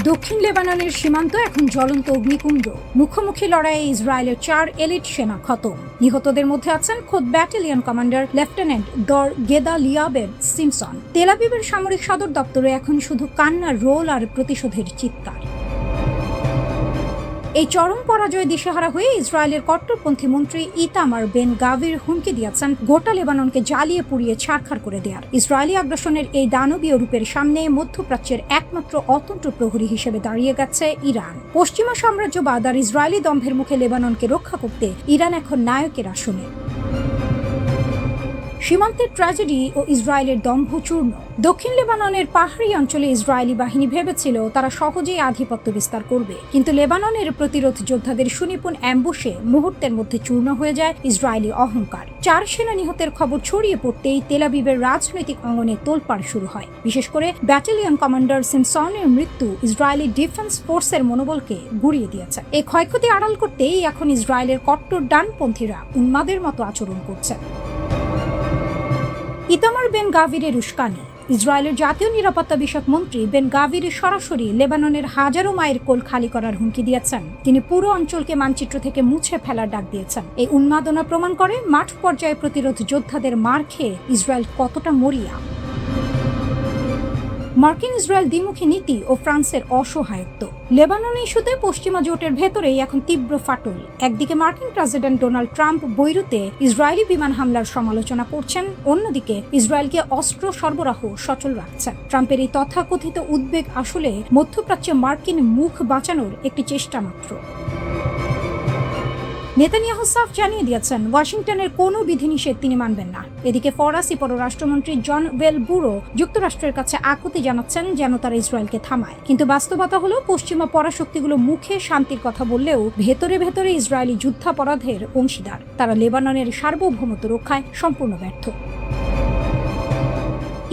দক্ষিণ লেবাননের সীমান্ত এখন জ্বলন্ত অগ্নিকুণ্ড। মুখোমুখি লড়াইয়ে ইসরায়েলের 4 এলিট সেনা খতম। নিহতদের মধ্যে আছেন খোদ ব্যাটালিয়ন কমান্ডার লেফটেন্যান্ট দর গেদালিয়াবেভ সিমসন। তেল আবিবের সামরিক সদর দপ্তরে এখন শুধু কান্নার রোল আর প্রতিশোধের চিৎকার। এই চরম পরাজয় দিশেহারা হয়ে ইসরায়েলের কট্টরপন্থী মন্ত্রী ইতামার বেন গাভির হুমকি দিয়েছেন গোটা লেবাননকে জ্বালিয়ে পুড়িয়ে ছারখার করে দেয়ার। ইসরায়েলি আগ্রাসনের এই দানবীয় রূপের সামনে মধ্যপ্রাচ্যের একমাত্র অতন্ত্র প্রহরী হিসেবে দাঁড়িয়ে গেছে ইরান। পশ্চিমা সাম্রাজ্যবাদ আর ইসরায়েলি দম্ভের মুখে লেবাননকে রক্ষা করতে ইরান এখন নায়কের আসনে। সীমান্তের ট্র্যাজেডি ও ইসরায়েলের দম্ভ চূর্ণ। দক্ষিণ লেবাননের পাহাড়ি অঞ্চলে ইসরায়েলি বাহিনী ভেবেছিল তারা সহজেই আধিপত্য বিস্তার করবে, কিন্তু লেবাননের প্রতিরোধ যোদ্ধাদের সুনিপুণ অ্যাম্বুশে মুহূর্তের মধ্যে চূর্ণ হয়ে যায় ইসরায়েলি অহংকার। 4 সেনা নিহতের খবর ছড়িয়ে পড়তেই তেল আবিবের রাজনৈতিক অঙ্গনে তোলপাড় শুরু হয়। বিশেষ করে ব্যাটালিয়ন কমান্ডার সিমসনের মৃত্যু ইসরায়েলি ডিফেন্স ফোর্সের মনোবলকে গুঁড়িয়ে দিয়েছে। এই ক্ষয়ক্ষতি আড়াল করতেই এখন ইসরায়েলের কট্টর ডানপন্থীরা উন্মাদের মতো আচরণ করছে। ইতামার বেন গাভিরের উস্কানি। ইসরায়েলের জাতীয় নিরাপত্তা বিষয়ক মন্ত্রী বেন গাভির সরাসরি লেবাননের হাজারো মাইল কোল খালি করার হুমকি দিয়েছেন। তিনি পুরো অঞ্চলকে মানচিত্র থেকে মুছে ফেলার ডাক দিয়েছেন। এই উন্মাদনা প্রমাণ করে মাঠ পর্যায়ে প্রতিরোধ যোদ্ধাদের মার খেয়ে ইসরায়েল কতটা মরিয়া। মার্কিন ইসরায়েল দ্বিমুখী নীতি ও ফ্রান্সের অসহায়ত্ব। লেবানন ইস্যুতে পশ্চিমা জোটের ভেতরেই এখন তীব্র ফাটল। একদিকে মার্কিন প্রেসিডেন্ট ডোনাল্ড ট্রাম্প বৈরুতে ইসরায়েলি বিমান হামলার সমালোচনা করছেন, অন্যদিকে ইসরায়েলকে অস্ত্র সরবরাহ সচল রাখছেন। ট্রাম্পের এই তথাকথিত উদ্বেগ আসলে মধ্যপ্রাচ্যে মার্কিন মুখ বাঁচানোর একটি চেষ্টা মাত্র। নেতানিয়াহু সাফ জানিয়ে দিয়েছেন ওয়াশিংটনের কোনো বিধিনিষেধ তিনি মানবেন না। এদিকে ফরাসি পররাষ্ট্রমন্ত্রী জন বেলবুরো যুক্তরাষ্ট্রের কাছে আকুতি জানাচ্ছেন যেন তারা ইসরায়েলকে থামায়। কিন্তু বাস্তবতা হলো পশ্চিমা পরাশক্তিগুলো মুখে শান্তির কথা বললেও ভেতরে ভেতরে ইসরায়েলি যুদ্ধাপরাধের অংশীদার। তারা লেবাননের সার্বভৌমত্ব রক্ষায় সম্পূর্ণ ব্যর্থ।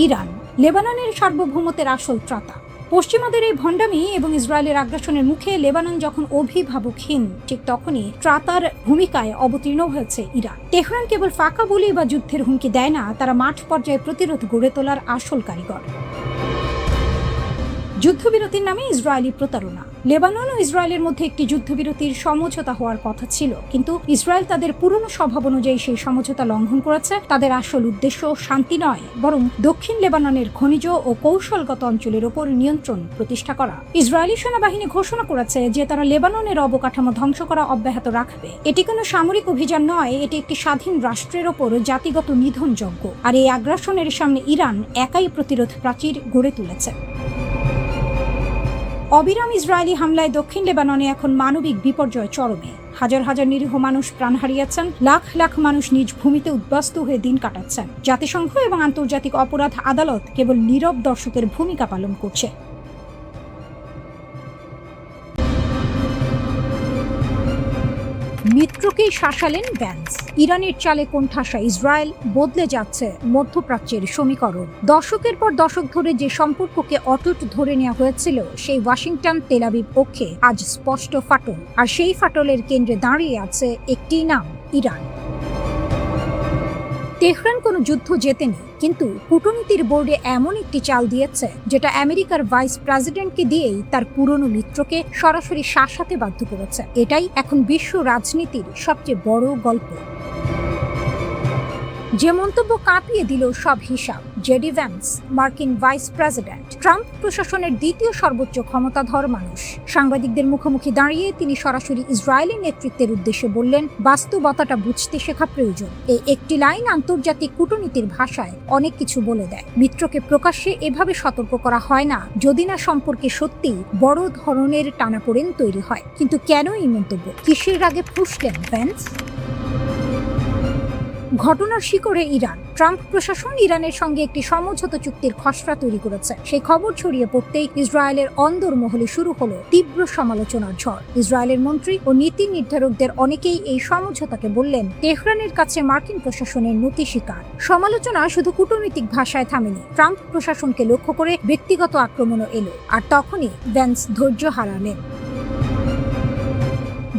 ইরান লেবাননের সার্বভৌমত্বের আসল ত্রাতা। পশ্চিমাদের এই ভণ্ডামি এবং ইসরায়েলের আগ্রাসনের মুখে লেবানন যখন অভিভাবকহীন, ঠিক তখনই ত্রাতার ভূমিকায় অবতীর্ণ হয়েছে ইরান। তেহরান কেবল ফাঁকা বলি বা যুদ্ধের হুমকি দেয় না, তারা মাঠ পর্যায়ে প্রতিরোধ গড়ে তোলার আসল কারিগর। যুদ্ধবিরতির নামে ইসরায়েলি প্রতারণা। লেবানন ও ইসরায়েলের মধ্যে একটি যুদ্ধবিরতির সমঝোতা হওয়ার কথা ছিল, কিন্তু ইসরায়েল তাদের পুরনো স্বভাব অনুযায়ী সেই সমঝোতা লঙ্ঘন করেছে। তাদের আসল উদ্দেশ্য শান্তি নয়, বরং দক্ষিণ লেবাননের খনিজ ও কৌশলগত অঞ্চলের ওপর নিয়ন্ত্রণ প্রতিষ্ঠা করা। ইসরায়েলি সেনাবাহিনী ঘোষণা করেছে যে তারা লেবাননের অবকাঠামো ধ্বংস করা অব্যাহত রাখবে। এটি কোনো সামরিক অভিযান নয়, এটি একটি স্বাধীন রাষ্ট্রের ওপর জাতিগত নিধন যজ্ঞ। আর এই আগ্রাসনের সামনে ইরান একাই প্রতিরোধ প্রাচীর গড়ে তুলেছে। অবিরাম ইসরায়েলি হামলায় দক্ষিণ লেবাননে এখন মানবিক বিপর্যয় চরমে। হাজার হাজার নিরীহ মানুষ প্রাণ হারিয়েছেন, লাখ লাখ মানুষ নিজ ভূমিতে উদ্বাস্ত হয়ে দিন কাটাচ্ছেন। জাতিসংঘ এবং আন্তর্জাতিক অপরাধ আদালত কেবল নীরব দর্শকের ভূমিকা পালন করছে। মিত্রকেই শাসালেন ভ্যান্স। ইরানের চালে কোণঠাসা ইসরায়েল, বদলে যাচ্ছে মধ্যপ্রাচ্যের সমীকরণ। দশকের পর দশক ধরে যে সম্পর্ককে অটুট ধরে নেওয়া হয়েছিল, সেই ওয়াশিংটন তেল আবিব পক্ষে আজ স্পষ্ট ফাটল। আর সেই ফাটলের কেন্দ্রে দাঁড়িয়ে আছে একটি নাম, ইরান। তেহরান কোনো যুদ্ধ জেতেনি, কিন্তু কূটনীতির বোর্ডে এমন একটি চাল দিয়েছে যেটা আমেরিকার ভাইস প্রেসিডেন্টকে দিয়েই তার পুরনো মিত্রকে সরাসরি শাসাতে বাধ্য করেছে। এটাই এখন বিশ্ব রাজনীতির সবচেয়ে বড় গল্প। যে মন্তব্য কাঁপিয়ে দিল সব হিসাব। জেডি ভ্যান্স, মার্কিন ভাইস প্রেসিডেন্ট, ট্রাম্প প্রশাসনের দ্বিতীয় সর্বোচ্চ ক্ষমতাধর মানুষ, সাংবাদিকদের মুখোমুখি দাঁড়িয়ে তিনি সরাসরি ইসরায়েলের নেতৃত্বের উদ্দেশ্যে বললেন, বাস্তবতাটা বুঝতে শেখা প্রয়োজন। এই একটি লাইন আন্তর্জাতিক কূটনীতির ভাষায় অনেক কিছু বলে দেয়। মিত্রকে প্রকাশ্যে এভাবে সতর্ক করা হয় না যদি না সম্পর্কে সত্যি বড় ধরনের টানাপোড়েন তৈরি হয়। কিন্তু কেন এই মন্তব্য? কিসের আগে ফুঁসলেন ভ্যান্স? ঘটনার শিকড়ে ইরান। ট্রাম্প প্রশাসন ইরানের সঙ্গে একটি সমঝোতা চুক্তির খসড়া তৈরি করেছে। সেই খবর ছড়িয়ে পড়তেই ইসরায়েলের অন্দরমহলে শুরু হলো তীব্র সমালোচনার ঝড়। ইসরায়েলের মন্ত্রী ও নীতি নির্ধারকদের অনেকেই এই সমঝোতাকে বললেন তেহরানের কাছে মার্কিন প্রশাসনের নতি স্বীকার। সমালোচনা শুধু কূটনৈতিক ভাষায় থামেনি, ট্রাম্প প্রশাসনকে লক্ষ্য করে ব্যক্তিগত আক্রমণও এলো। আর তখনই ভ্যান্স ধৈর্য হারালেন।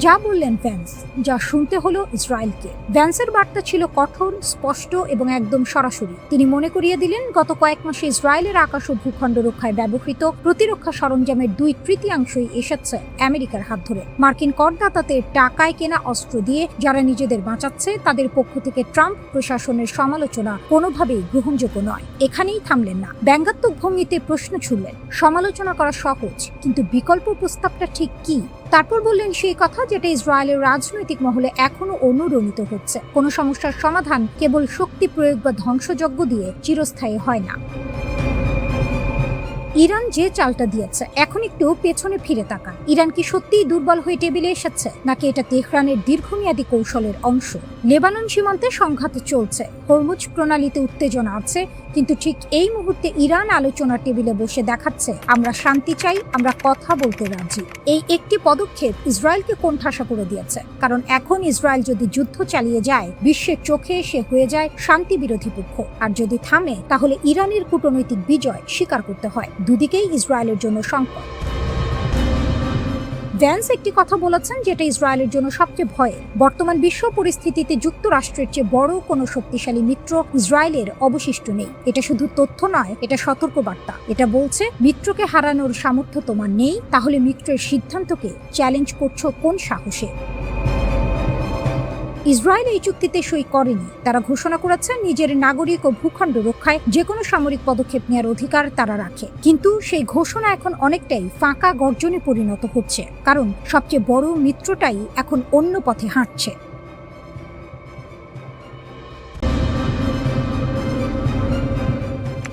যা বললেন ভ্যান্স, যা শুনতে হলো ইসরায়েলকে। ভ্যান্সের বার্তা ছিল কঠোর, স্পষ্ট এবং একদম সরাসরি। তিনি মনে করিয়ে দিলেন, গত কয়েক মাসে ইসরায়েলের আকাশ ও ভূখণ্ড রক্ষায় ব্যবহৃত প্রতিরক্ষা সরঞ্জামের 2/3 এসেছে আমেরিকার হাত ধরে। মার্কিন করদাতাদের টাকায় কেনা অস্ত্র দিয়ে যারা নিজেদের বাঁচাচ্ছে, তাদের পক্ষ থেকে ট্রাম্প প্রশাসনের সমালোচনা কোনোভাবেই গ্রহণযোগ্য নয়। এখানেই থামলেন না, ব্যঙ্গাত্মক ভঙ্গিতে প্রশ্ন ছুড়লেন, সমালোচনা করা সহজ, কিন্তু বিকল্প প্রস্তাবটা ঠিক কি? তারপর বললেন সেই কথা যেটা ইসরায়েলের রাজনৈতিক মহলে এখনো অনুরণিত হচ্ছে, কোনো সমস্যার সমাধান কেবল শক্তি প্রয়োগ বা ধ্বংসযজ্ঞ দিয়ে চিরস্থায়ী হয় না। ইরান যে চালটা দিয়েছে, এখন একটু পেছনে ফিরে তাকান। ইরান কি সত্যিই দুর্বল হয়ে টেবিলে এসেছে, নাকি এটা তেহরানের দীর্ঘমেয়াদী কৌশলের অংশ? লেবানন সীমান্তে সংঘাত চলছে, হরমুজ প্রণালীতে উত্তেজনা আছে, কিন্তু ঠিক এই মুহূর্তে ইরান আলোচনার টেবিলে বসে দেখাচ্ছে, আমরা শান্তি চাই, আমরা কথা বলতে রাজি। এই একটি পদক্ষেপ ইসরায়েলকে কোণঠাসা করে দিয়েছে, কারণ এখন ইসরায়েল যদি যুদ্ধ চালিয়ে যায়, বিশ্বের চোখে সে হয়ে যায় শান্তি বিরোধী পক্ষ, আর যদি থামে তাহলে ইরানের কূটনৈতিক বিজয় স্বীকার করতে হয়। দুদিকেই ইসরায়েলের জন্য সংকট। ভ্যান্স একটি কথা বলেছেন যেটা ইসরায়েলের জন্য সবচেয়ে ভয়ের। বর্তমান বিশ্ব পরিস্থিতিতে যুক্তরাষ্ট্রের চেয়ে বড় কোনো শক্তিশালী মিত্র ইসরায়েলের অবশিষ্ট নেই। এটা শুধু তথ্য নয়, এটা সতর্কবার্তা। এটা বলছে, মিত্রকে হারানোর সামর্থ্য তোমার নেই, তাহলে মিত্রের সিদ্ধান্তকে চ্যালেঞ্জ করছো কোন সাহসে? ইসরায়েল এই চুক্তিতে সই করেনি। তারা ঘোষণা করেছে নিজের নাগরিক ও ভূখণ্ড রক্ষায় যে কোনো সামরিক পদক্ষেপ নেওয়ার অধিকার তারা রাখে। কিন্তু সেই ঘোষণা এখন অনেকটাই ফাঁকা গর্জনে পরিণত হচ্ছে, কারণ সবচেয়ে বড় মিত্রটাই এখন অন্য পথে হাঁটছে।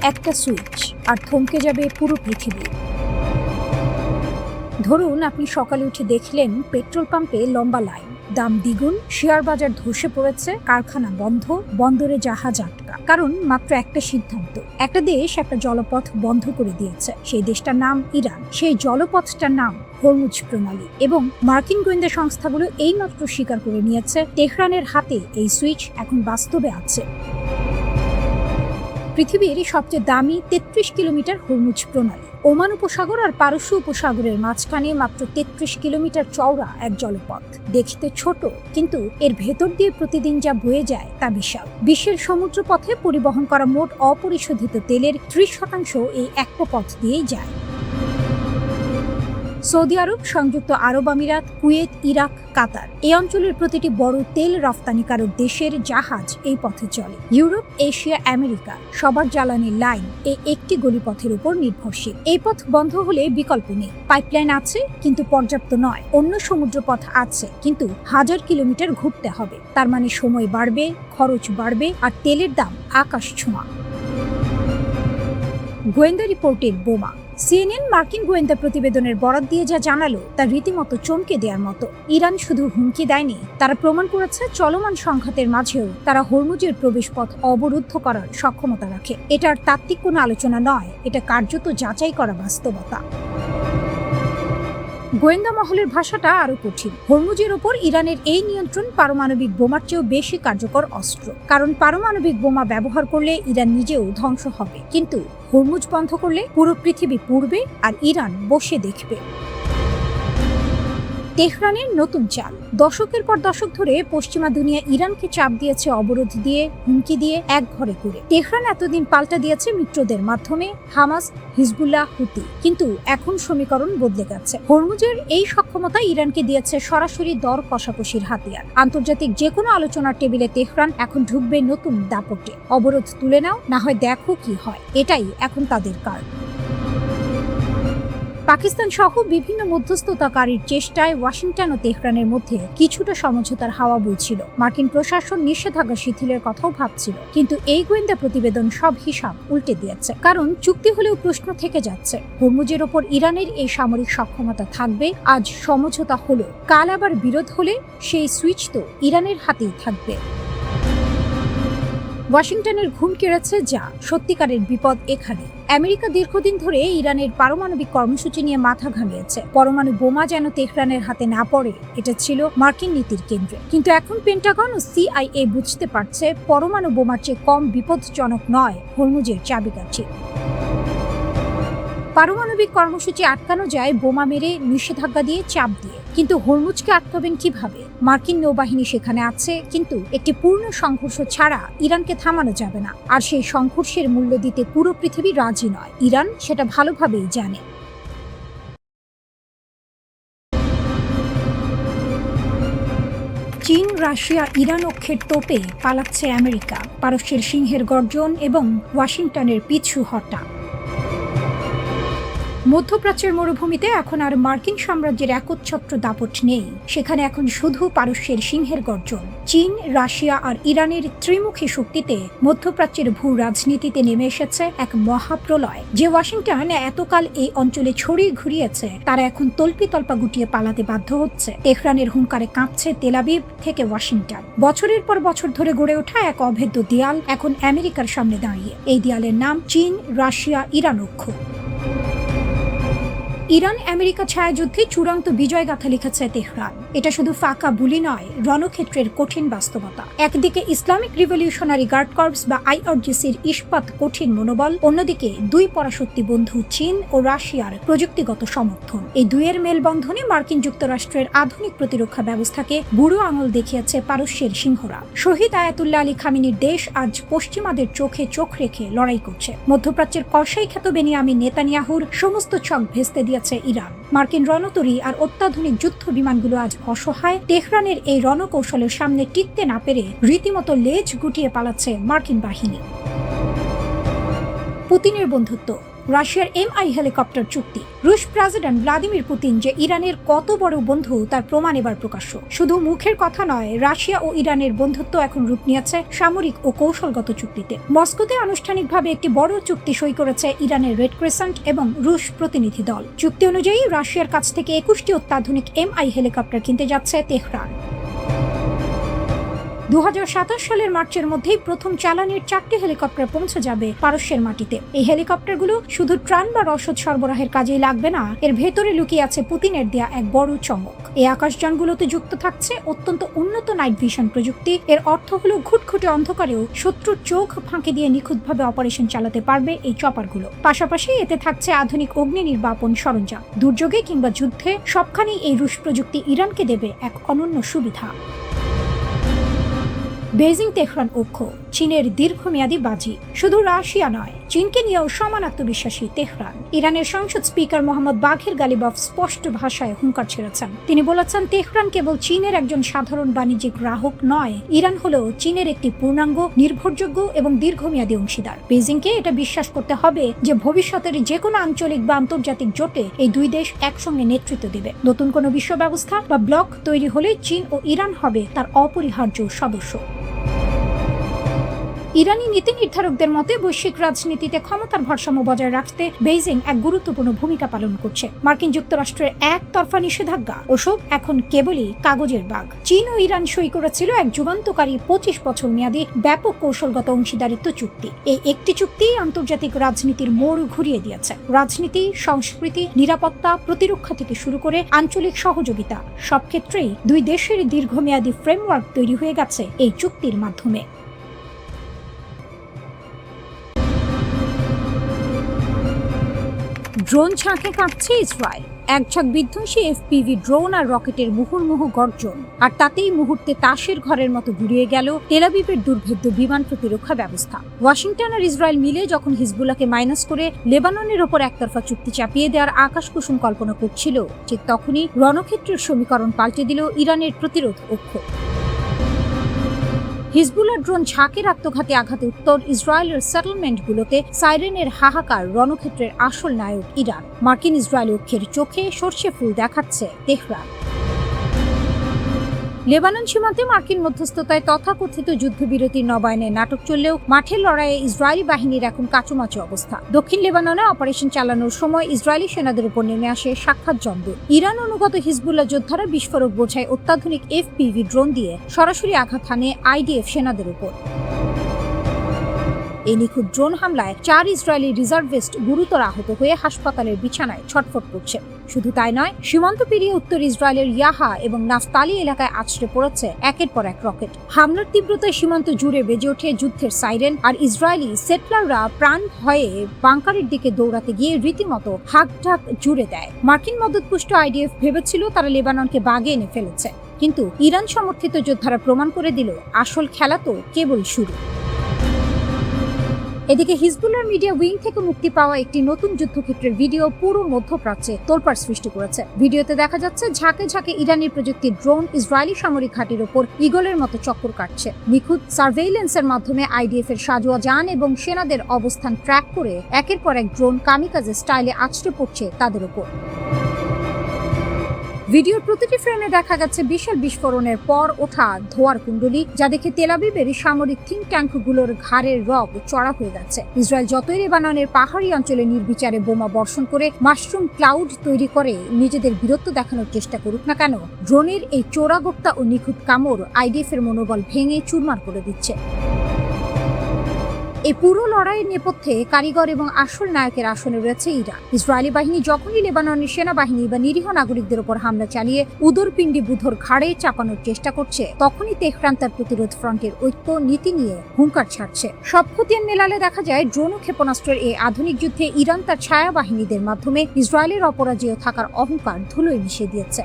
একটা সুইচ আর থমকে যাবে পুরো পৃথিবী। ধরুন আপনি সকালে উঠে দেখলেন পেট্রোল পাম্পে লম্বা লাইন, দাম দ্বিগুণ, শেয়ার বাজার ধসে পড়েছে, কারখানা বন্ধ, বন্দরে জাহাজ আটকা। কারণ মাত্র একটা সিদ্ধান্ত। একটা দেশ একটা জলপথ বন্ধ করে দিয়েছে। সেই দেশটার নাম ইরান। সেই জলপথটার নাম হরমুজ প্রণালী। এবং মার্কিন গোয়েন্দা সংস্থাগুলো এইমাত্র স্বীকার করে নিয়েছে, তেহরানের হাতে এই সুইচ এখন বাস্তবে আছে। পৃথিবীর সবচেয়ে দামি 33 কিলোমিটার হরমুজ প্রণালী। ওমান উপসাগর আর পারস্য উপসাগরের মাঝখানে মাত্র 33 কিলোমিটার চওড়া এক জলপথ। দেখতে ছোট, কিন্তু এর ভেতর দিয়ে প্রতিদিন যা বয়ে যায় তা বিশাল। বিশ্বের সমুদ্রপথে পরিবহন করা মোট অপরিশোধিত তেলের 30% এই একটা পথ দিয়েই যায়। সৌদি আরব, সংযুক্ত আরব আমিরাত, কুয়েত, ইরাক, কাতার, এই অঞ্চলের প্রতিটি বড় তেল রফতানিকারক দেশের জাহাজ এই পথে চলে। ইউরোপ, এশিয়া, আমেরিকা, সবার জ্বালানির লাইন এই একটি গলিপথের উপর নির্ভরশীল। এই পথ বন্ধ হলে বিকল্প নেই। পাইপলাইন আছে, কিন্তু পর্যাপ্ত নয়। অন্য সমুদ্রপথ আছে, কিন্তু 1000 কিলোমিটার ঘুরতে হবে। তার মানে সময় বাড়বে, খরচ বাড়বে, আর তেলের দাম আকাশ ছোঁয়া। গোয়েন্দা রিপোর্টের বোমা। সিএনএন মার্কিন গোয়েন্দা প্রতিবেদনের বরাত দিয়ে যা জানালো তা রীতিমতো চমকে দেওয়ার মতো। ইরান শুধু হুমকি দেয়নি, তারা প্রমাণ করেছে চলমান সংঘাতের মাঝেও তারা হরমুজের প্রবেশপথ অবরুদ্ধ করার সক্ষমতা রাখে। এটার তাত্ত্বিক কোনো আলোচনা নয়, এটা কার্যত যাচাই করা বাস্তবতা। গোয়েন্দা মহলের ভাষাটা আরো কঠিন। হরমুজের ওপর ইরানের এই নিয়ন্ত্রণ পারমাণবিক বোমার চেয়েও বেশি কার্যকর অস্ত্র। কারণ পারমাণবিক বোমা ব্যবহার করলে ইরান নিজেও ধ্বংস হবে, কিন্তু হরমুজ বন্ধ করলে পুরো পৃথিবী পুড়বে আর ইরান বসে দেখবে। তেহরানের নতুন চাল। দশকের পর দশক ধরে পশ্চিমা দুনিয়া ইরানকে চাপ দিয়েছে, অবরোধ দিয়ে, হুমকি দিয়ে, এক ঘরে করে। তেহরান এতদিন পাল্টা দিয়েছে মিত্রদের মাধ্যমে, হামাস, হিজবুল্লাহ, হুতি। কিন্তু এখন সমীকরণ বদলে গেছে। হরমুজের এই সক্ষমতা ইরানকে দিয়েছে সরাসরি দর কষাকষির হাতিয়ার। আন্তর্জাতিক যে কোনো আলোচনার টেবিলে তেহরান এখন ঢুকবে নতুন দাপটে। অবরোধ তুলে নাও, না হয় দেখো কি হয়। এটাই এখন তাদের কার্ড। পাকিস্তান সহ বিভিন্ন মধ্যস্থতাকারীর চেষ্টায় ওয়াশিংটন ও তেহরানের মধ্যে কিছুটা সমঝোতার হাওয়া বইছিল। মার্কিন প্রশাসন নিষেধাজ্ঞা শিথিলের কথাও ভাবছিল, কিন্তু এই গোয়েন্দা প্রতিবেদন সব হিসাব উল্টে দিয়েছে। কারণ চুক্তি হলেও প্রশ্ন থেকে যাচ্ছে, হরমুজের ওপর ইরানের এই সামরিক সক্ষমতা থাকবে। আজ সমঝোতা হলো, কাল আবার বিরোধ হলে সেই সুইচ তো ইরানের হাতেই থাকবে। ওয়াশিংটনের ঘুম কেড়েছে যা, সত্যিকারের বিপদ এখানে। আমেরিকা দীর্ঘদিন ধরে ইরানের পারমাণবিক কর্মসূচি নিয়ে মাথা ঘামিয়েছে। পরমাণু বোমা যেন তেহরানের হাতে না পড়ে, এটা ছিল মার্কিন নীতির কেন্দ্রে। কিন্তু এখন পেন্টাগন ও সিআইএ বুঝতে পারছে, পরমাণু বোমার চেয়ে কম বিপদজনক নয় হরমুজের চাবিকাঠি। পারমাণবিক কর্মসূচি আটকানো যায় বোমা মেরে, নিষেধাজ্ঞা দিয়ে, চাপ দিয়ে। কিন্তু হরমুজকে আটকাবেন কিভাবে? মার্কিন নৌবাহিনী সেখানে আছে, কিন্তু একটি পূর্ণ সংঘর্ষ ছাড়া ইরানকে থামানো যাবে না। আর সেই সংঘর্ষের মূল্য দিতে পুরো পৃথিবী রাজি নয়। ইরান সেটা ভালোভাবেই জানে। চীন, রাশিয়া, ইরান অক্ষের তোপে পালাচ্ছে আমেরিকা, পারস্যের সিংহের গর্জন এবং ওয়াশিংটনের পিছু হটা। মধ্যপ্রাচ্যের মরুভূমিতে এখন আর মার্কিন সাম্রাজ্যের একচ্ছত্র দাপট নেই। সেখানে এখন শুধু পারস্যের সিংহের গর্জন। চীন, রাশিয়া আর ইরানের ত্রিমুখী শক্তিতে মধ্যপ্রাচ্যের ভূ রাজনীতিতে নেমে এসেছে এক মহাপ্রলয়। যে ওয়াশিংটন এতকাল এই অঞ্চলে ছড়িয়ে ঘুরিয়েছে, তারা এখন তল্পিতল্পা গুটিয়ে পালাতে বাধ্য হচ্ছে। তেহরানের হুঙ্কারে কাঁপছে তেল আবিব থেকে ওয়াশিংটন। বছরের পর বছর ধরে গড়ে ওঠা এক অভেদ্য দেয়াল এখন আমেরিকার সামনে দাঁড়িয়ে। এই দেয়ালের নাম চীন, রাশিয়া, ইরান অক্ষ। ইরান আমেরিকা ছায়াযুদ্ধে চূড়ান্ত বিজয় গাথা লিখেছে তেহরান। এটা শুধু ফাঁকা বুলি নয়, রণক্ষেত্রের কঠিন বাস্তবতা। একদিকে ইসলামিক রিভলিউশনারি গার্ড কর্পস বা IRGCর ইস্পাত কঠিন মনোবল, অন্যদিকে দুই পরাশক্তি বন্ধু চীন ও রাশিয়ার প্রযুক্তিগত সমর্থন। এই দুইয়ের মেলবন্ধনে মার্কিন যুক্তরাষ্ট্রের আধুনিক প্রতিরক্ষা ব্যবস্থাকে বুড়ো আঙুল দেখিয়েছে পারস্যের সিংহরা। শহীদ আয়াতুল্লাহ আলী খামেনির দেশ আজ পশ্চিমাদের চোখে চোখ রেখে লড়াই করছে। মধ্যপ্রাচ্যের কসাই খ্যাত বেনিয়ামিন নেতানিয়াহুর সমস্ত ছক ভেস্তে দিয়েছে ইরান। মার্কিন রণতরী আর অত্যাধুনিক যুদ্ধ বিমানগুলো আজ অসহায়। তেহরানের এই রণকৌশলের সামনে টিকতে না পেরে রীতিমতো লেজ গুটিয়ে পালাচ্ছে মার্কিন বাহিনী। পুতিনের বন্ধুত্ব, রাশিয়ার MI হেলিকপ্টার চুক্তি। রুশ প্রেসিডেন্ট ভ্লাদিমির পুতিন যে ইরানের কত বড় বন্ধু তার প্রমাণ এবার প্রকাশ্য। শুধু মুখের কথা নয়, রাশিয়া ও ইরানের বন্ধুত্ব এখন রূপ নিয়েছে সামরিক ও কৌশলগত চুক্তিতে। মস্কোতে আনুষ্ঠানিকভাবে একটি বড় চুক্তি সই করেছে ইরানের রেড ক্রিসেন্ট এবং রুশ প্রতিনিধি দল। চুক্তি অনুযায়ী রাশিয়ার কাছ থেকে 21টি অত্যাধুনিক MI হেলিকপ্টার কিনতে যাচ্ছে তেহরান। 2027 সালের মার্চের মধ্যেই প্রথম চালানির 4টি হেলিকপ্টার পৌঁছে যাবে পারস্যের মাটিতে। এই হেলিকপ্টারগুলো শুধু ত্রাণ বা রসদ সরবরাহের কাজেই লাগবে না, এর ভেতরে লুকিয়ে আছে পুতিনের দেয়া এক বড় চমক। এই আকাশযানগুলোতে যুক্ত থাকছে অত্যন্ত উন্নত নাইট ভিশন প্রযুক্তি। এর অর্থ হলো ঘুটঘুটে অন্ধকারেও শত্রুর চোখ ফাঁকি দিয়ে নিখুঁতভাবে অপারেশন চালাতে পারবে এই চপারগুলো। পাশাপাশি এতে থাকছে আধুনিক অগ্নি নির্বাপন সরঞ্জাম। দুর্যোগে কিংবা যুদ্ধে সবখানেই এই রুশ প্রযুক্তি ইরানকে দেবে এক অনন্য সুবিধা। বেজিং তেহরান অক্ষ, চীনের দীর্ঘমেয়াদী বাজি। শুধু রাশিয়া নয়, চীনকে নিয়েও সমান আত্মবিশ্বাসী তেহরান। ইরানের সংসদ স্পিকার মোহাম্মদ বাঘের গালিবফ স্পষ্ট ভাষায় হুঙ্কার ছেড়েছেন। তিনি বলেছেন, তেহরান কেবল চীনের একজন সাধারণ বাণিজ্যিক গ্রাহক নয়, ইরান হলো চীনের একটি পূর্ণাঙ্গ, নির্ভরযোগ্য এবং দীর্ঘমেয়াদী অংশীদার। বেজিংকে এটা বিশ্বাস করতে হবে যে ভবিষ্যতের যে কোনো আঞ্চলিক বা আন্তর্জাতিক জোটে এই দুই দেশ একসঙ্গে নেতৃত্ব দেবে। নতুন কোনো বিশ্ব ব্যবস্থা বা ব্লক তৈরি হলে চীন ও ইরান হবে তার অপরিহার্য সদস্য। ইরানি নীতি নির্ধারকদের মতে বৈশ্বিক রাজনীতিতে ক্ষমতার ভারসাম্য বজায় রাখতে বেইজিং এক গুরুত্বপূর্ণ ভূমিকা পালন করছে। মার্কিন যুক্তরাষ্ট্রের একতরফা নিষেধাজ্ঞা ওসব এখন কেবলই কাগজের বাগ। চীন ও ইরান সই করেছিল এক যুগান্তকারী 25 বছর মেয়াদী ব্যাপক কৌশলগত অংশীদারিত্ব চুক্তি। এই একটি চুক্তি আন্তর্জাতিক রাজনীতির মোড় ঘুরিয়ে দিয়েছে। রাজনীতি, সংস্কৃতি, নিরাপত্তা, প্রতিরক্ষা থেকে শুরু করে আঞ্চলিক সহযোগিতা, সব ক্ষেত্রেই দুই দেশের দীর্ঘমেয়াদী ফ্রেমওয়ার্ক তৈরি হয়ে গেছে এই চুক্তির মাধ্যমে। ড্রোন ঝাঁকে কাঁপছে ইসরায়েল। এক ঝাঁক বিধ্বংসী FPV ড্রোন আর রকেটের মুহুর্মুহু গর্জন, আর তাতেই মুহূর্তে তাসের ঘরের মতো ঘুরিয়ে গেল তেল আবিবের দুর্ভেদ্য বিমান প্রতিরক্ষা ব্যবস্থা। ওয়াশিংটন আর ইসরায়েল মিলে যখন হিজবুল্লাহকে মাইনাস করে লেবাননের ওপর একতরফা চুক্তি চাপিয়ে দেওয়ার আকাশ কুসুম কল্পনা করছিল, ঠিক তখনই রণক্ষেত্রের সমীকরণ পাল্টে দিল ইরানের প্রতিরোধ অক্ষ। হিজবুল্লাহ ড্রোন ঝাঁকের আত্মঘাতী আঘাতে উত্তর ইসরায়েলের সেটেলমেন্টগুলোতে সাইরেনের হাহাকার। রণক্ষেত্রের আসল নায়ক ইরান। মার্কিন ইসরায়েল অক্ষের চোখে সর্ষে ফুল দেখাচ্ছে তেহরান। লেবানন সীমান্তে মার্কিন মধ্যস্থতায় তথাকথিত যুদ্ধবিরতির নবায়নে নাটক চললেও মাঠের লড়াইয়ে ইসরায়েলি বাহিনীর এখন কাচুমাচু অবস্থা। দক্ষিণ লেবাননে অপারেশন চালানোর সময় ইসরায়েলি সেনাদের উপর নেমে আসে সাক্ষাৎ জমদূত। ইরান অনুগত হিজবুল্লাহ যোদ্ধারা বিস্ফোরক বোঝায় অত্যাধুনিক FPV ড্রোন দিয়ে সরাসরি আঘাত হানে IDF সেনাদের উপর। এই নিখুঁত ড্রোন হামলায় 4 ইসরায়েলি রিজার্ভিস্ট গুরুতর আহত হয়ে হাসপাতালের বিছানায় ছটফট করছে। শুধু তাই নয়, সীমান্ত পেরিয়ে উত্তর ইসরায়েলের ইয়াহা এবং নাফতালি এলাকায় আছড়ে পড়েছে একের পর এক রকেট। হামলার তীব্রতায় সীমান্ত জুড়ে বেজে ওঠে যুদ্ধের সাইরেন, আর ইসরায়েলি সেটলাররা প্রাণ ভয়ে বাংকারের দিকে দৌড়াতে গিয়ে রীতিমতো হাঁকঢাক জুড়ে দেয়। মার্কিন মদতপুষ্ট আইডিএফ ভেবেছিল তারা লেবাননকে বাগে এনে ফেলেছে, কিন্তু ইরান সমর্থিত যোদ্ধারা প্রমাণ করে দিল আসল খেলা তো কেবল শুরু। এদিকে হিজবুল্লাহর মিডিয়া উইং থেকে মুক্তি পাওয়া একটি নতুন যুদ্ধক্ষেত্রের ভিডিও পুরো মধ্যপ্রাচ্যে তোলপাড় সৃষ্টি করেছে। ভিডিওতে দেখা যাচ্ছে ঝাঁকে ঝাঁকে ইরানি প্রযুক্তির ড্রোন ইসরায়েলি সামরিক ঘাঁটির ওপর ঈগলের মতো চক্কর কাটছে। নিখুঁত সার্ভেইলেন্সের মাধ্যমে আইডিএফ এর সাজোয়া যান এবং সেনাদের অবস্থান ট্র্যাক করে একের পর এক ড্রোন কামিকাজে স্টাইলে আছড়ে পড়ছে তাদের ওপর। ভিডিওর প্রতিটি ফ্রেমে দেখা যাচ্ছে বিশাল বিস্ফোরণের পর ওঠা ধোঁয়ার কুণ্ডলী, যা দেখে তেল আবিবের সামরিক থিঙ্ক ট্যাঙ্কগুলোর ঘাড়ের রগ চড়া হয়ে যাচ্ছে। ইসরায়েল যতই লেবাননের পাহাড়ি অঞ্চলে নির্বিচারে বোমা বর্ষণ করে মাশরুম ক্লাউড তৈরি করে নিজেদের বীরত্ব দেখানোর চেষ্টা করুক না কেন, ড্রোনের এই চোরাগোপ্তা ও নিখুঁত কামড় আইডিএফ এর মনোবল ভেঙে চুরমার করে দিচ্ছে। এই পুরো লড়াইয়ের নেপথ্যে কারিগর এবং আসল নায়কের আসনে রয়েছে ইরান। ইসরায়েলি বাহিনী যখনই লেবাননের সেনাবাহিনী বা নিরীহ নাগরিকদের উপর হামলা চালিয়ে উদরপিণ্ডি বুধর ঘাড়ে চাপানোর চেষ্টা করছে, তখনই তেহরান তার প্রতিরোধ ফ্রন্টের ঐক্য নীতি নিয়ে হুঙ্কার ছাড়ছে। সব খতিয়ান মেলালে দেখা যায় ড্রোন ও ক্ষেপণাস্ত্রের এই আধুনিক যুদ্ধে ইরান তার ছায়া বাহিনীদের মাধ্যমে ইসরায়েলের অপরাজেয় থাকার অহংকার ধুলোয় মিশিয়ে দিয়েছে।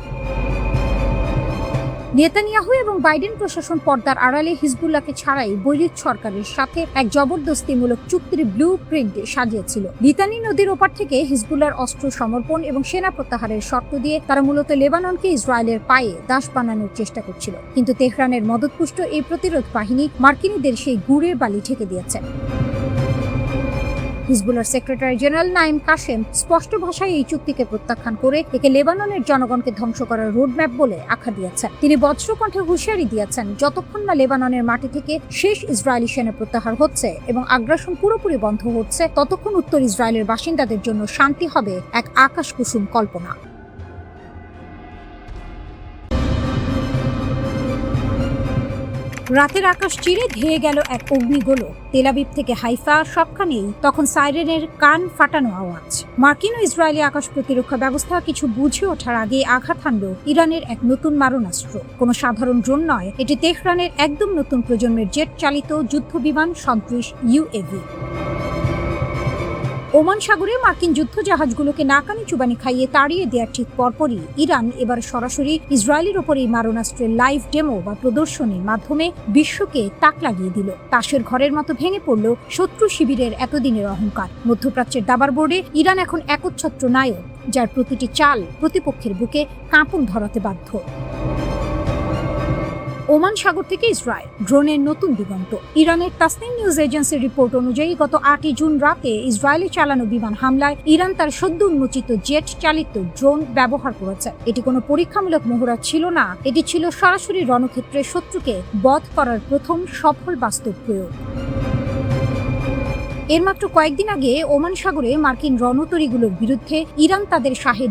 নেতানিয়াহু এবং বাইডেন প্রশাসন পর্দার আড়ালে হিজবুল্লাহকে ছাড়াই বৈরিক সরকারের সাথে এক জবরদস্তিমূলক চুক্তির ব্লু প্রিন্ট সাজিয়েছিল। লিতানি নদীর ওপার থেকে হিজবুল্লাহর অস্ত্র সমর্পণ এবং সেনা প্রত্যাহারের শর্ত দিয়ে তারা মূলত লেবাননকে ইসরায়েলের পায়ে দাস বানানোর চেষ্টা করছিল, কিন্তু তেহরানের মদতপুষ্ট এই প্রতিরোধ বাহিনী মার্কিনীদের সেই গুড়ের বালি ঠেকে দিয়েছে। হিজবুল্লাহর সেক্রেটারি জেনারেল নাইম কাসেম স্পষ্ট ভাষায় এই চুক্তিকে প্রত্যাখ্যান করে একে লেবাননের জনগণকে ধ্বংস করার রোডম্যাপ বলে আখ্যা দিয়েছেন। তিনি বজ্রকণ্ঠে হুঁশিয়ারি দিয়েছেন, যতক্ষণ না লেবাননের মাটি থেকে শেষ ইসরায়েলি সেনা প্রত্যাহার হচ্ছে এবং আগ্রাসন পুরোপুরি বন্ধ হচ্ছে, ততক্ষণ উত্তর ইসরায়েলের বাসিন্দাদের জন্য শান্তি হবে এক আকাশকুসুম কল্পনা। রাতের আকাশ চিরে ধেয়ে গেল এক অগ্নিগোলক। তেল আবিব থেকে হাইফা সবখানেই তখন সাইরেনের কান ফাটানো আওয়াজ। মার্কিন ও ইসরায়েলি আকাশ প্রতিরক্ষা ব্যবস্থা কিছু বুঝে ওঠার আগে আঘাত হানল ইরানের এক নতুন মারণাস্ত্র। কোনো সাধারণ ড্রোন নয়, এটি তেহরানের একদম নতুন প্রজন্মের জেট চালিত যুদ্ধ বিমান সদৃশ ইউএভি। ওমান সাগরে মার্কিন যুদ্ধ জাহাজগুলোকে নাকানি চুবানি খাইয়ে তাড়িয়ে দেওয়ার ঠিক পরপরই ইরান এবার সরাসরি ইসরায়েলের ওপর এই মারণাস্ত্রের লাইভ ডেমো বা প্রদর্শনীর মাধ্যমে বিশ্বকে তাক লাগিয়ে দিল। তাসের ঘরের মতো ভেঙে পড়ল শত্রু শিবিরের এতদিনের অহংকার। মধ্যপ্রাচ্যের দাবার বোর্ডে ইরান এখন একচ্ছত্র নায়ক, যার প্রতিটি চাল প্রতিপক্ষের বুকে কাঁপন ধরাতে বাধ্য। ওমান সাগর থেকে ইসরায়েল ড্রোনের নতুন দিগন্ত। ইরানের তাসনিম নিউজ এজেন্সির রিপোর্ট অনুযায়ী গত 8 জুন রাতে ইসরায়েলে চালানো বিমান হামলায় ইরান তার সদ্য উন্মোচিত জেট চালিত ড্রোন ব্যবহার করেছে। এটি কোনো পরীক্ষামূলক মহড়া ছিল না, এটি ছিল সরাসরি রণক্ষেত্রে শত্রুকে বধ করার প্রথম সফল বাস্তব প্রয়োগ। এর মাত্র কয়েকদিন আগে ওমান সাগরে মার্কিন রণতরীগুলোর বিরুদ্ধে ইরান তাদের শাহেদ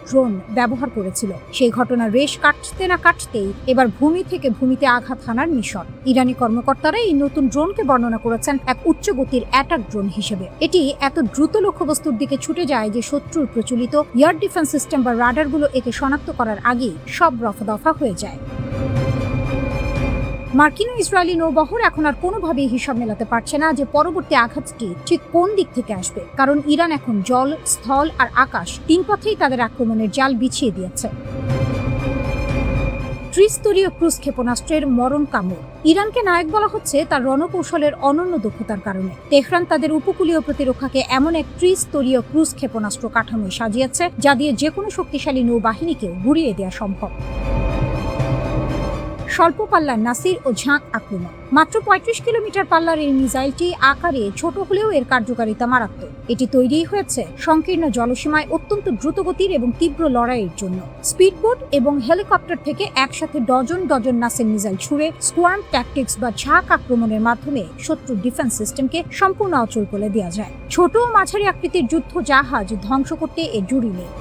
ড্রোন ব্যবহার করেছিল। সেই ঘটনার রেশ কাটতে না কাটতেই এবার ভূমি থেকে ভূমিতে আঘাত হানার মিশন। ইরানি কর্মকর্তারা এই নতুন ড্রোনকে বর্ণনা করেছেন এক উচ্চ গতির অ্যাটাক ড্রোন হিসেবে। এটি এত দ্রুত লক্ষ্যবস্তুর দিকে ছুটে যায় যে শত্রুর প্রচলিত এয়ার ডিফেন্স সিস্টেম বা রাডারগুলো একে শনাক্ত করার আগেই সব রফাদফা হয়ে যায়। মার্কিন ও ইসরায়েলি নৌবহর এখন আর কোনোভাবেই হিসাব মেলাতে পারছে না যে পরবর্তী আঘাতটি ঠিক কোন দিক থেকে আসবে, কারণ ইরান এখন জল, স্থল আর আকাশ 3 পথেই তাদের আক্রমণের জাল বিছিয়ে দিয়েছে। ত্রিস্তরীয় ক্রুজ ক্ষেপণাস্ত্রের মরণ কামড়। ইরানকে নায়ক বলা হচ্ছে তার রণকৌশলের অনন্য দক্ষতার কারণে। তেহরান তাদের উপকূলীয় প্রতিরক্ষাকে এমন এক ত্রিস্তরীয় ক্রুজ ক্ষেপণাস্ত্র কাঠামোয় সাজিয়েছে যা দিয়ে যে কোনো শক্তিশালী নৌবাহিনীকেও গুড়িয়ে দেওয়া সম্ভব। স্বল্প পাল্লার নাসির ও ঝাঁক আক্রমণ। মাত্র 35 কিলোমিটার পাল্লার এই মিসাইলটি আকারে ছোট হলেও এর কার্যকারিতা মারাত্মক। এটি তৈরি হয়েছে সংকীর্ণ জলসীমায় অত্যন্ত দ্রুতগতির এবং তীব্র লড়াইয়ের জন্য। স্পিডবোট এবং হেলিকপ্টার থেকে একসাথে ডজন ডজন নাসের মিসাইল ছুড়ে স্কোয়ার্ম ট্যাকটিক্স বা ঝাঁক আক্রমণের মাধ্যমে শত্রুর ডিফেন্স সিস্টেমকে সম্পূর্ণ অচল করে দেওয়া যায়। ছোট ও মাঝারি আকৃতির যুদ্ধ জাহাজ ধ্বংস করতে এর জুড়ি নেই।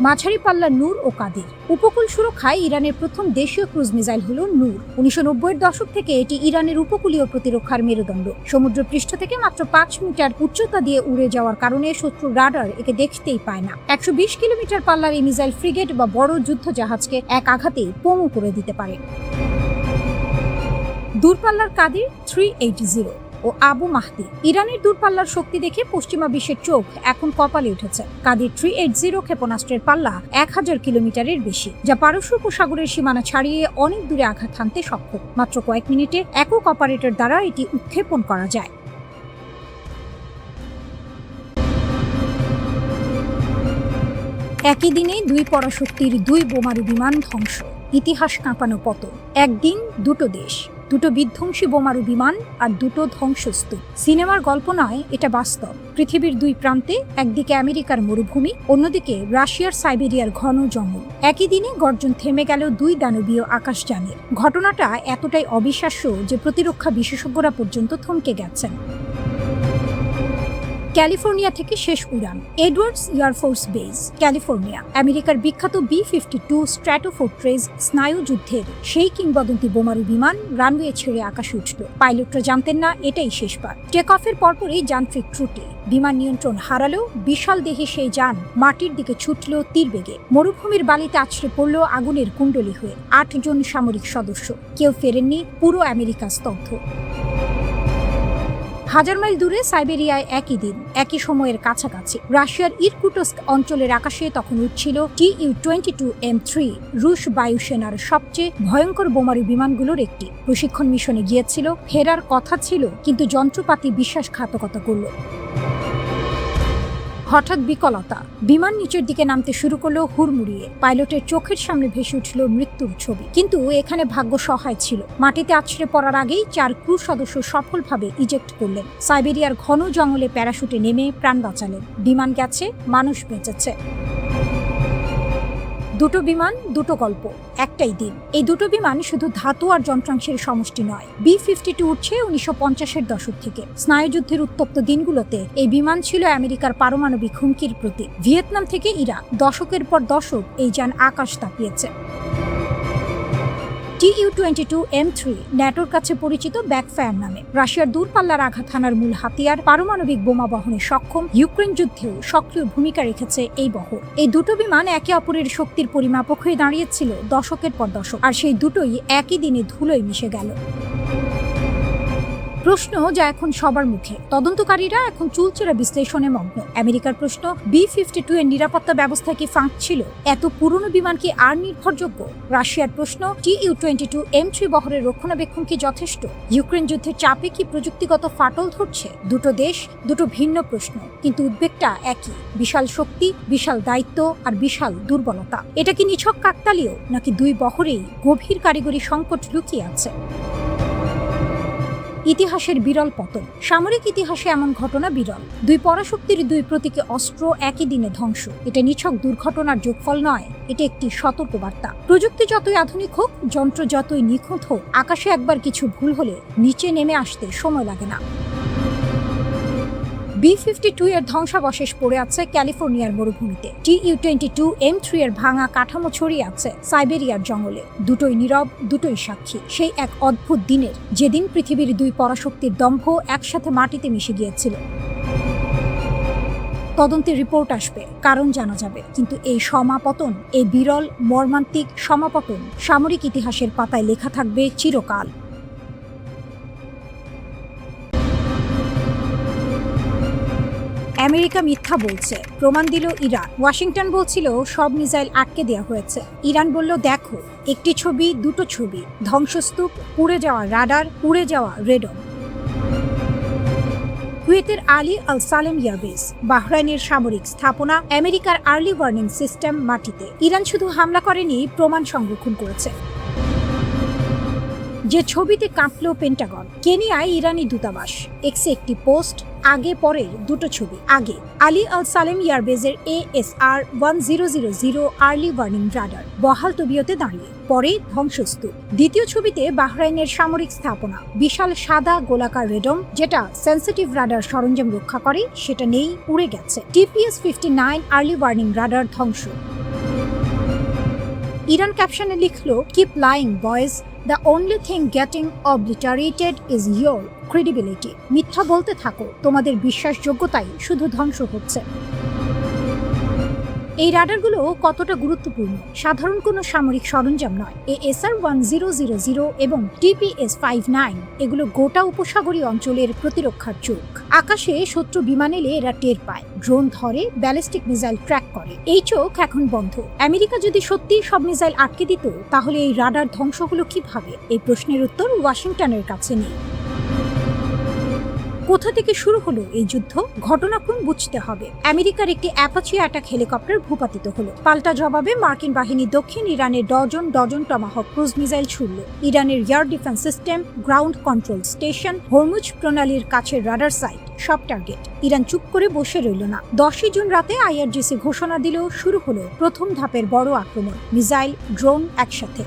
মাঝারি পাল্লার নূর ও কাদির। উপকূল সুরক্ষায় ইরানের প্রথম দেশীয় ক্রুজ মিসাইল হল নূর। 1990-এর দশক থেকে এটি ইরানের উপকূলীয় প্রতিরক্ষার মেরুদণ্ড। সমুদ্র পৃষ্ঠ থেকে মাত্র 5 মিটার উচ্চতা দিয়ে উড়ে যাওয়ার কারণে শত্রুর রাডার একে দেখতেই পায় না। 120 কিলোমিটার পাল্লার এই মিসাইল ফ্রিগেট বা বড় যুদ্ধ জাহাজকে এক আঘাতেই পঙ্গু করে দিতে পারে। দূরপাল্লার কাদির 380 ও আবু মাহদি। ইরানের দূরপাল্লার শক্তি দেখে পশ্চিমা বিশ্বের চোখ এখন কপালে উঠেছে। কাদির 380 ক্ষেপণাস্ত্রের পাল্লা 1000 কিলোমিটারের বেশি, যা পারস্য উপসাগরের সীমানা ছাড়িয়ে অনেক দূরে আঘাত হানতে সক্ষম। মাত্র কয়েক মিনিটে একক অপারেটর দ্বারা এটি উৎক্ষেপণ করা যায়। একই দিনে দুই পরাশক্তির দুই বোমারু বিমান ধ্বংস, ইতিহাস কাঁপানো পতন। একদিন দুটো দেশ, দুটো বিধ্বংসী বোমারু বিমান আর দুটো ধ্বংসস্তূপ। সিনেমার গল্প নয়, এটা বাস্তব। পৃথিবীর দুই প্রান্তে, একদিকে আমেরিকার মরুভূমি, অন্যদিকে রাশিয়ার সাইবেরিয়ার ঘন জঙ্গল। একই দিনে গর্জন থেমে গেল দুই দানবীয় আকাশযানের। ঘটনাটা এতটাই অবিশ্বাস্য যে প্রতিরক্ষা বিশেষজ্ঞরা পর্যন্ত থমকে গেছেন। ক্যালিফোর্নিয়া থেকে শেষ উড়ান। Edwards air force base, California. আমেরিকার বিখ্যাত B-52 স্ট্র্যাটোফোর্ট্রেস স্নায়ুযুদ্ধের সেই কিংবদন্তি বোমারু বিমান রানওয়ে ছেড়ে আকাশে উঠল। পাইলটরা জানতেন না এটাই শেষবার। টেক অফের পরপরই যান্ত্রিক ত্রুটি, বিমান নিয়ন্ত্রণ হারালো। বিশাল দেহে সেই যান মাটির দিকে ছুটল তীরবেগে। মরুভূমির বালিতে আছড়ে পড়ল আগুনের কুণ্ডলী হয়ে। 8 জন সামরিক সদস্য, কেউ ফেরেননি। পুরো আমেরিকা স্তব্ধ। হাজার মাইল দূরে সাইবেরিয়ায় একই দিন, একই সময়ের কাছাকাছি রাশিয়ার ইরকুটস্ক অঞ্চলের আকাশে তখন উঠছিল Tu-22M3, রুশ বায়ুসেনার সবচেয়ে ভয়ঙ্কর বোমারু বিমানগুলোর একটি। প্রশিক্ষণ মিশনে গিয়েছিল, ফেরার কথা ছিল, কিন্তু যন্ত্রপাতি বিশ্বাসঘাতকতা করল। হঠাৎ বিকলতা, বিমান নিচের দিকে নামতে শুরু করলো হুড়মুড়িয়ে। পাইলটের চোখের সামনে ভেসে উঠল মৃত্যুর ছবি। কিন্তু এখানে ভাগ্য সহায় ছিল। মাটিতে আছড়ে পড়ার আগেই 4 ক্রু সদস্য সফলভাবে ইজেক্ট করলেন। সাইবেরিয়ার ঘন জঙ্গলে প্যারাশুটে নেমে প্রাণ বাঁচালেন। বিমান গেছে, মানুষ বেঁচেছে। দুটো বিমান, দুটো গল্প, একটাই দিন। এই দুটো বিমান শুধু ধাতু আর যন্ত্রাংশের সমষ্টি নয়। B-52 উঠছে 1950-এর দশক থেকে। স্নায়ুযুদ্ধের উত্তপ্ত দিনগুলোতে এই বিমান ছিল আমেরিকার পারমাণবিক হুমকির প্রতীক। ভিয়েতনাম থেকে ইরাক, দশকের পর দশক এই যান আকাশ তাপিয়েছে। Tu-22M3 ন্যাটোর কাছে পরিচিত ব্যাকফায়ার নামে। রাশিয়ার দূরপাল্লার আঘাত হানার মূল হাতিয়ার, পারমাণবিক বোমা বহনে সক্ষম। ইউক্রেন যুদ্ধেও সক্রিয় ভূমিকা রেখেছে এই বহর। এই দুটো বিমান একে অপরের শক্তির পরিমাপক হয়ে দাঁড়িয়েছিল দশকের পর দশক, আর সেই দুটোই একই দিনে ধুলোয় মিশে গেল। প্রশ্ন যা এখন সবার মুখে, তদন্তকারীরা এখন চুলচেরা বিশ্লেষণে মগ্ন। আমেরিকার প্রশ্ন, B-52 এর নিরাপত্তা ব্যবস্থা কি ফাঁক ছিল? এত পুরনো বিমান কি আর নির্ভরযোগ্য? রাশিয়ার প্রশ্ন, Tu-22M3 বহরের রক্ষণাবেক্ষণ কি যথেষ্ট? ইউক্রেন যুদ্ধের চাপে কি প্রযুক্তিগত ফাটল ধরছে? দুটো দেশ, দুটো ভিন্ন প্রশ্ন, কিন্তু উদ্বেগটা একই। বিশাল শক্তি, বিশাল দায়িত্ব আর বিশাল দুর্বলতা। এটা কি নিছক কাকতালীয়, নাকি দুই বহরেই গভীর কারিগরি সংকট লুকিয়ে আছে? ইতিহাসের বিরল পতন। সামরিক ইতিহাসে এমন ঘটনা বিরল। দুই পরাশক্তির দুই প্রতীকী অস্ত্র একই দিনে ধ্বংস। এটা নিছক দুর্ঘটনার যোগফল নয়, এটা একটি সতর্কবার্তা। প্রযুক্তি যতই আধুনিক হোক, যন্ত্র যতই নিখুঁত হোক, আকাশে একবার কিছু ভুল হলে নিচে নেমে আসতে সময় লাগে না। B-52 এর ধ্বংসাবশেষ পড়ে আছে ক্যালিফোর্নিয়ার মরুভূমিতে। Tu-22M3 এর ভাঙা কাঠামো ছড়িয়ে আছে সাইবেরিয়ার জঙ্গলে। দুটোই নীরব, দুটোই সাক্ষী সেই এক অদ্ভুত দিনের, যেদিন পৃথিবীর দুই পরাশক্তির দম্ভ একসাথে মাটিতে মিশে গিয়েছিল। তদন্তের রিপোর্ট আসবে, কারণ জানা যাবে, কিন্তু এই সমাপতন, এই বিরল মর্মান্তিক সমাপতন সামরিক ইতিহাসের পাতায় লেখা থাকবে চিরকাল। আমেরিকা মিথ্যা বলছে, প্রমাণ দিল ইরান। ওয়াশিংটন বলছিল সব মিসাইল আটকে দেওয়া হয়েছে। ইরান বলল দেখো, একটি ছবি, দুটো ছবি, ধ্বংসস্তূপ, পুড়ে যাওয়া রাডার, পুড়ে যাওয়া রেডন। কুয়েতের আলী আল সালেম এয়ারবেস, বাহরাইনের সামরিক স্থাপনা, আমেরিকার আর্লি ওয়ার্নিং সিস্টেম মাটিতে। ইরান শুধু হামলা করেনি, প্রমাণ সংরক্ষণ করেছে। যে ছবিতে কাঁপল পেন্টাগন। কেনিয়ায় ইরানি দূতাবাস, এক্সে একটি পোস্ট, আগে পরের দুটো ছবি। আগে আলী আল সালেম এয়ারবেজের ASR-1000 আর্লি ওয়ার্নিং রাডার বহাল তবিয়তে দাঁড়িয়ে, পরে ধ্বংসস্তূপ। দ্বিতীয় ছবিতে বাহরাইনের সামরিক স্থাপনা, বিশাল সাদা গোলাকার রেডম, যেটা সেন্সিটিভ রাডার সরঞ্জাম রক্ষা করে, সেটা নেই, উড়ে গেছে। TPS-59 আর্লি ওয়ার্নিং রাডার ধ্বংস। ইরান ক্যাপশনে লিখলো, keep lying boys, the only thing getting obliterated is your credibility. মিথ্যা বলতে থাকো, তোমাদের বিশ্বাসযোগ্যতাই শুধু ধ্বংস হচ্ছে। এই রাডারগুলো কতটা গুরুত্বপূর্ণ সাধারণ কোনো সামরিক সরঞ্জাম নয়। ASR-1000 এবং TPS-59 এগুলো গোটা উপসাগরীয় অঞ্চলের প্রতিরক্ষার চোখ। আকাশে শত্রু বিমান এলে এরা টের পায়, ড্রোন ধরে, ব্যালিস্টিক মিসাইল ট্র্যাক করে। এই চোখ এখন বন্ধ। আমেরিকা যদি সত্যিই সব মিসাইল আটকে দিত, তাহলে এই রাডার ধ্বংস হলো কিভাবে? এই প্রশ্নের উত্তর ওয়াশিংটনের কাছে নেই। কোথা থেকে শুরু হলো এই যুদ্ধ? ঘটনাক্রম বুঝতে হবে। আমেরিকার একটি অ্যাপাচি অ্যাটাক হেলিকপ্টার ভূপাতিত হলো। পাল্টা জবাবে মার্কিন বাহিনী দক্ষিণ ইরানের dozen dozen Tomahawk cruise missile ছুড়ল। ইরানের air defence system, ground control station, Hormuz প্রণালীর কাছের রাডার সাইট সব টার্গেট। ইরান চুপ করে বসে রইল না। 10 জুন রাতে IRGC ঘোষণা দিল, শুরু হলো প্রথম ধাপের বড় আক্রমণ। মিসাইল, ড্রোন একসাথে।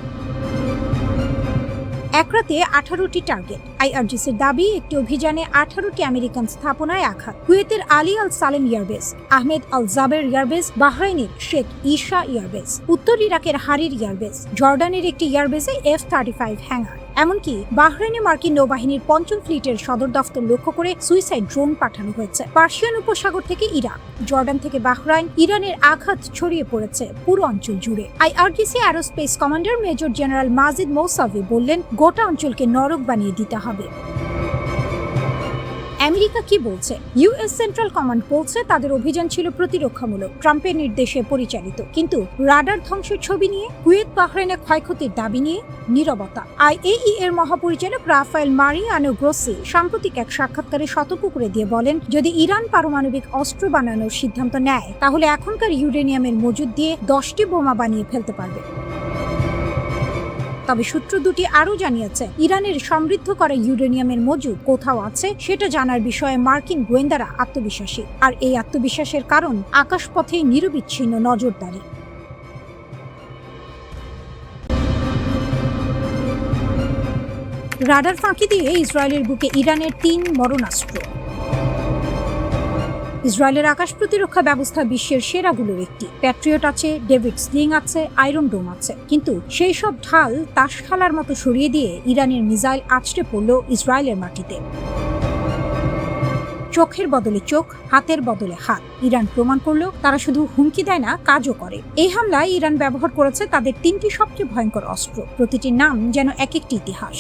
এক রাতে 18টি টার্গেট। IRGCর দাবি, একটি অভিযানে 18টি আমেরিকান স্থাপনায় আঘাত। কুয়েতের আলী আল সালেম এয়ারবেস, আহমেদ আল জাবের এয়ারবেস, বাহরাইনের শেখ ঈশা এয়ারবেস, উত্তর ইরাকের হারির এয়ারবেস, জর্ডানের একটি এয়ারবেসে F-35 হ্যাঙ্গার। এমনকি বাহরাইনে মার্কিন নৌবাহিনীর 5ম ফ্লিটের সদর দফতর লক্ষ্য করে সুইসাইড ড্রোন পাঠানো হয়েছে। পার্সিয়ান উপসাগর থেকে ইরাক, জর্ডান থেকে বাহরাইন, ইরানের আঘাত ছড়িয়ে পড়েছে পুরো অঞ্চল জুড়ে। IRGC aerospace commander major general Majid Mousavi বললেন, গোটা অঞ্চলকে নরক বানিয়ে দিতে হবে। আমেরিকা কি বলছে? US সেন্ট্রাল কমান্ড বলছে তাদের অভিযান ছিল প্রতিরক্ষামূলক, ট্রাম্পের নির্দেশে পরিচালিত। কিন্তু রাডার ধ্বংসের ছবি নিয়ে, কুয়েত বাহরাইনে ক্ষয়ক্ষতির দাবি নিয়ে নীরবতা। IAEA এর মহাপরিচালক রাফায়েল মারিয়ানো গ্রোসি সাম্প্রতিক এক সাক্ষাৎকারে সতর্ক করে দিয়ে বলেন, যদি ইরান পারমাণবিক অস্ত্র বানানোর সিদ্ধান্ত নেয়, তাহলে এখনকার ইউরেনিয়ামের মজুদ দিয়ে 10টি বোমা বানিয়ে ফেলতে পারবে। তবে সূত্র দুটি আরও জানিয়েছে, ইরানের সমৃদ্ধ করা ইউরেনিয়ামের মজুদ কোথাও আছে সেটা জানার বিষয়ে মার্কিন গোয়েন্দারা আত্মবিশ্বাসী। আর এই আত্মবিশ্বাসের কারণ আকাশপথে নিরবিচ্ছিন্ন নজরদারি। রাডার ফাঁকি দিয়ে ইসরায়েলের বুকে ইরানের 3 মরণাস্ত্র। ইসরায়েলের আকাশ প্রতিরক্ষা ব্যবস্থা বিশ্বের সেরাগুলোর একটি। প্যাট্রিয়ট আছে, ডেভিড স্লিং আছে, আয়রন ডোম আছে। কিন্তু সেই সব ঢাল তাস খেলার মতো সরিয়ে দিয়ে ইরানের মিসাইল আছড়ে পড়ল ইসরায়েলের মাটিতে। চোখের বদলে চোখ, হাতের বদলে হাত। ইরান প্রমাণ করলো তারা শুধু হুমকি দেয় না, কাজও করে। এই হামলায় ইরান ব্যবহার করেছে তাদের 3টি সবচেয়ে ভয়ঙ্কর অস্ত্র। প্রতিটির নাম যেন এক একটি ইতিহাস।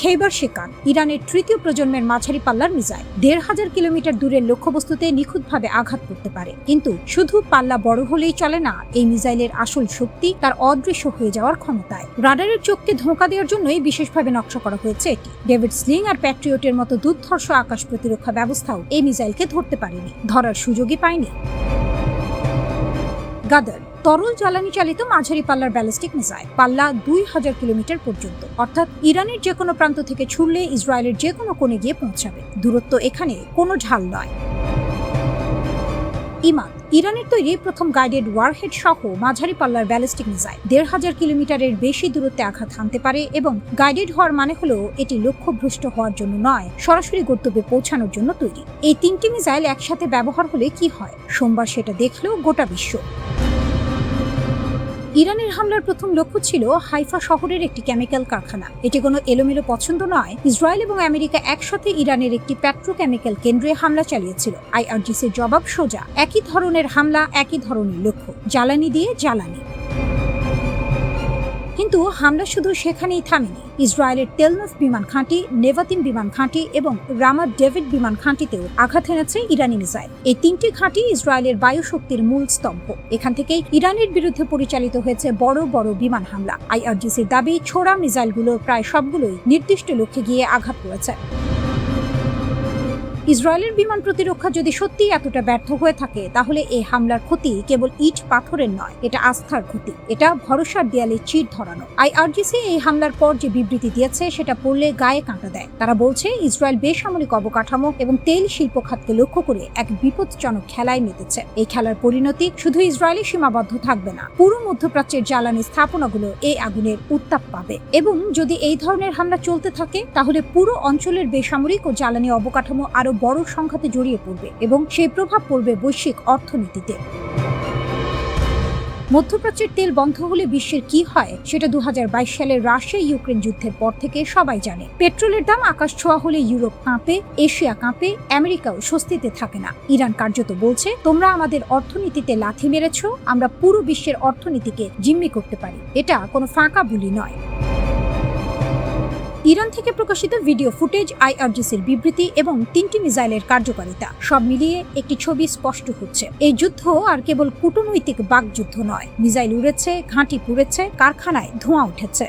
খেইবার শেকান, ইরানের 3য় প্রজন্মের মাঝারি পাল্লার মিসাইল। 1500 কিলোমিটার দূরের লক্ষ্যবস্তুতে নিখুঁতভাবে আঘাত করতে পারে। কিন্তু শুধু পাল্লা বড় হলেই চলে না, এই মিসাইলের আসল শক্তি তার অদৃশ্য হয়ে যাওয়ার ক্ষমতায়। রাডারের চোখকে ধোঁকা দেওয়ার জন্যই বিশেষভাবে নকশা করা হয়েছে এটি। ডেভিড স্লিং আর প্যাট্রিয়টের মতো দুর্ধর্ষ আকাশ প্রতিরক্ষা ব্যবস্থাও এই মিসাইলকে ধরতে পারেনি, ধরার সুযোগই পায়নি। গাদার, তরল জ্বালানি চালিত মাঝারি পাল্লার ব্যালিস্টিক মিসাইল। পাল্লা 2000 কিলোমিটার পর্যন্ত, অর্থাৎ ইরানের যে কোনো প্রান্ত থেকে ছুড়লে ইসরায়েলের যে কোনো কোণে গিয়ে পৌঁছাবে। দূরত্ব এখানে কোনো ঢাল নয়। ইমাদ, ইরানের তৈরি প্রথম গাইডেড ওয়ারহেড সহ মাঝারি পাল্লার ব্যালিস্টিক মিসাইল। 1500 কিলোমিটারের বেশি দূরত্বে আঘাত হানতে পারে এবং গাইডেড হওয়ার মানে হলো এটি লক্ষ্যভ্রষ্ট হওয়ার জন্য নয়, সরাসরি গন্তব্যে পৌঁছানোর জন্য তৈরি। এই 3টি মিসাইল একসাথে ব্যবহার হলে কি হয়, সোমবার সেটা দেখলো গোটা বিশ্ব। ইরানের হামলার প্রথম লক্ষ্য ছিল হাইফা শহরের একটি কেমিক্যাল কারখানা। এটি কোনো এলোমেলো পছন্দ নয়। ইসরায়েল এবং আমেরিকা একসাথে ইরানের একটি পেট্রোকেমিক্যাল কেন্দ্রে হামলা চালিয়েছিল। IRGCর জবাব সোজা, একই ধরনের হামলা, একই ধরনের লক্ষ্য, জ্বালানি দিয়ে জ্বালানি। কিন্তু হামলা শুধু সেখানেই থামেনি। ইসরায়েলের তেলনফ বিমান ঘাঁটি, নেভাতিম বিমান ঘাঁটি এবং রামাত ডেভিড বিমান ঘাঁটিতেও আঘাত এনেছে ইরানি মিসাইল। এই 3টি ঘাঁটি ইসরায়েলের বায়ুশক্তির মূল স্তম্ভ। এখান থেকেই ইরানের বিরুদ্ধে পরিচালিত হয়েছে বড় বড় বিমান হামলা। IRGCর দাবি, ছোড়া মিসাইলগুলোর প্রায় সবগুলোই নির্দিষ্ট লক্ষ্যে গিয়ে আঘাত করেছে। ইসরায়েলের বিমান প্রতিরক্ষা যদি সত্যিই এতটা ব্যর্থ হয়ে থাকে, তাহলে এই হামলার ক্ষতি কেবল ইট পাথরের নয়, এটা আস্থার ক্ষতি, এটা ভরসার দেয়ালে চির ধরানো। IRGC এই হামলার পর যে বিবৃতি দিয়েছে সেটা পড়লে গায়ে কাঁটা দেয়। তারা বলছে ইসরায়েল বেসামরিক অবকাঠামো এবং তেল শিল্প খাতকে লক্ষ্য করে এক বিপজ্জনক খেলায় মেতেছে। এই খেলার পরিণতি শুধু ইসরায়েলে সীমাবদ্ধ থাকবে না, পুরো মধ্যপ্রাচ্যের জ্বালানি স্থাপনাগুলো এই আগুনের উত্তাপ পাবে। এবং যদি এই ধরনের হামলা চলতে থাকে, তাহলে পুরো অঞ্চলের বেসামরিক ও জ্বালানি অবকাঠামো আরো বড় সংঘাতে জড়িয়ে পড়বে এবং সেই প্রভাব পড়বে বৈশ্বিক অর্থনীতিতে। মধ্যপ্রাচ্যের তেল বন্ধ হলে বিশ্বের কি হয় সেটা 2022 সালের রাশিয়া ইউক্রেন যুদ্ধের পর থেকে সবাই জানে। পেট্রোলের দাম আকাশ ছোঁয়া হলে ইউরোপ কাঁপে, এশিয়া কাঁপে, আমেরিকাও স্বস্তিতে থাকে না। ইরান কার্যত বলছে, তোমরা আমাদের অর্থনীতিতে লাথি মেরেছ, আমরা পুরো বিশ্বের অর্থনীতিকে জিম্মি করতে পারি। এটা কোনো ফাঁকা বুলি নয়। ইরান থেকে প্রকাশিত ভিডিও ফুটেজ, আইআরজিসির বিবৃতি এবং 3টি মিসাইলের কার্যকারিতা সব মিলিয়ে একটি ছবি স্পষ্ট হচ্ছে। এই যুদ্ধ আর কেবল কূটনৈতিক বাকযুদ্ধ নয়। মিসাইল উড়েছে, ঘাঁটি পুড়েছে, কারখানায় ধোঁয়া উঠেছে।